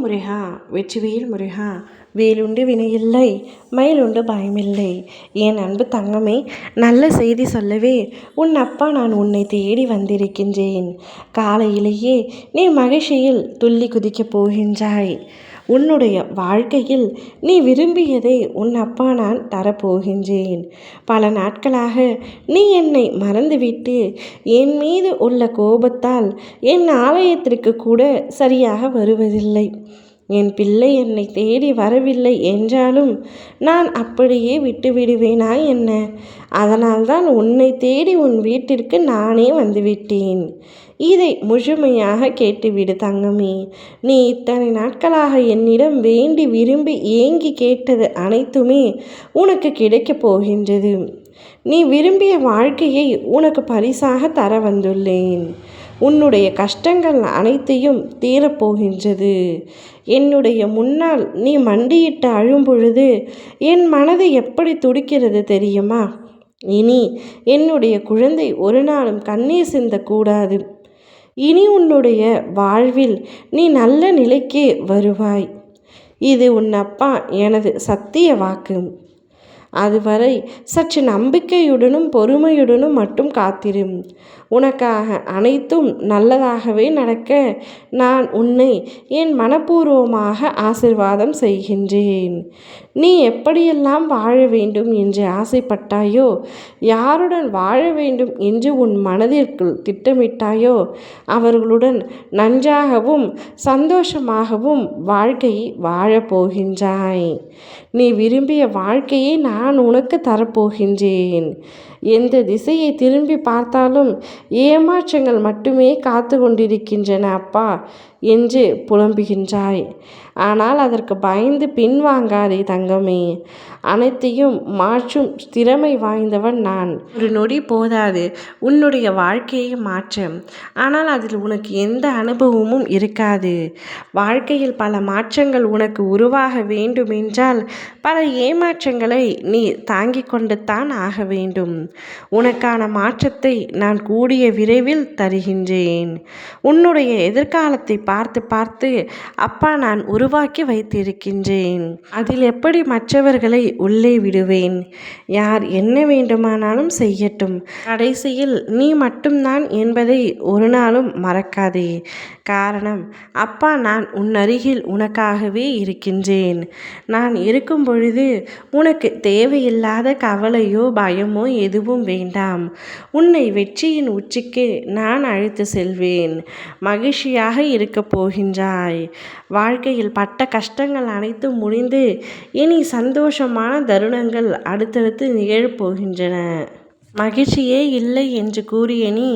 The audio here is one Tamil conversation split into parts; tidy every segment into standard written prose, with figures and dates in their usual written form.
முருகா, வெற்றிவேல் முருகா. வேலுண்டு வினையில்லை, மயிலுண்டு பயமில்லை. என் அன்பு தங்கமே, நல்ல செய்தி சொல்லவே உன் அப்பா நான் உன்னை தேடி வந்திருக்கின்றேன். காலையிலேயே நீ மகிழ்ச்சியில் துள்ளி குதிக்கப் போகின்றாய். உன்னுடைய வாழ்க்கையில் நீ விரும்பியதை உன் அப்பா நான் தரப்போகின்றேன். பல நாட்களாக நீ என்னை மறந்துவிட்டு என் மீது உள்ள கோபத்தால் என் ஆலயத்திற்கு கூட சரியாக வருவதில்லை. என் பிள்ளை என்னை தேடி வரவில்லை என்றாலும் நான் அப்படியே விட்டுவிடுவேனா என்ன? அதனால்தான் உன்னை தேடி உன் வீட்டிற்கு நானே வந்துவிட்டேன். இதை முழுமையாக கேட்டுவிடு தங்கமே. நீ இத்தனை நாட்களாக என்னிடம் வேண்டி விரும்பி ஏங்கி கேட்டது அனைத்துமே உனக்கு கிடைக்கப் போகின்றது. நீ விரும்பிய வாழ்க்கையை உனக்கு பரிசாக தர வந்துள்ளேன். உன்னுடைய கஷ்டங்கள் அனைத்தையும் தீரப்போகின்றது. என்னுடைய முன்னால் நீ மண்டியிட்டு அழும்பொழுது என் மனது எப்படி துடிக்கிறது தெரியுமா? இனி என்னுடைய குழந்தை ஒரு நாளும் கண்ணீர் சிந்தக்கூடாது. இனி உன்னுடைய வாழ்வில் நீ நல்ல நிலைக்கு வருவாய். இது உன் அப்பா எனது சத்திய வாக்கு. அதுவரை சற்று நம்பிக்கையுடனும் பொறுமையுடனும் மட்டும் காத்திரும். உனக்காக அனைத்தும் நல்லதாகவே நடக்க நான் உன்னை என் மனப்பூர்வமாக ஆசிர்வாதம் செய்கின்றேன். நீ எப்படியெல்லாம் வாழ வேண்டும் என்று ஆசைப்பட்டாயோ, யாருடன் வாழ வேண்டும் என்று உன் மனதிற்குள் திட்டமிட்டாயோ, அவர்களுடன் நன்றாகவும் சந்தோஷமாகவும் வாழ்க்கையை வாழப்போகின்றாய். நீ விரும்பிய வாழ்க்கையை நான் உனக்கு தரப்போகின்றேன். எந்த திசையை திரும்பி பார்த்தாலும் ஏமாற்றங்கள் மட்டுமே காத்து கொண்டிருக்கின்றன அப்பா என்று புலம்புகின்றாய். ஆனால் அதற்கு பயந்து பின்வாங்காதே தங்கமே. அனைத்தையும் மாற்றும் திறமை வாய்ந்தவன் நான். ஒரு நொடி போதாது உன்னுடைய வாழ்க்கையை மாற்ற. ஆனால் அதில் உனக்கு எந்த அனுபவமும் இருக்காது. வாழ்க்கையில் பல மாற்றங்கள் உனக்கு உருவாக வேண்டுமென்றால் பல ஏமாற்றங்களை நீ தாங்கிக் கொண்டு தான் ஆக வேண்டும். உனக்கான மாற்றத்தை நான் கூடிய விரைவில் தருகின்றேன். உன்னுடைய எதிர்காலத்தை பார்த்து பார்த்து அப்பா நான் உருவாக்கி வைத்திருக்கின்றேன். அதில் எப்படி மற்றவர்களை உள்ளே விடுவேன்? யார் என்ன வேண்டுமானாலும் செய்யட்டும். கடைசியில் நீ மட்டும்தான் என்பதை ஒரு நாளும் மறக்காதே. காரணம், அப்பா நான் உன் அருகில் உனக்காகவே இருக்கின்றேன். நான் இருக்கும் பொழுது உனக்கு தேவையில்லாத கவலையோ பயமோ எதுவும் வேண்டாம். உன்னை வெற்றியின் உச்சிக்கு நான் அழைத்து செல்வேன். மகிழ்ச்சியாக இருக்கப் போகின்றாய். வாழ்க்கையில் பட்ட கஷ்டங்கள் அனைத்தும் முடிந்து இனி சந்தோஷமான தருணங்கள் அடுத்தடுத்து நிகழப்போகின்றன. மகிழ்ச்சியே இல்லை என்று கூறிய நீ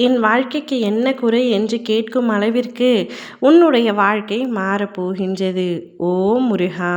என் வாழ்க்கைக்கு என்ன குறை என்று கேட்கும் அளவிற்கு உன்னுடைய வாழ்க்கை மாறப்போகின்றது. ஓ முருகா.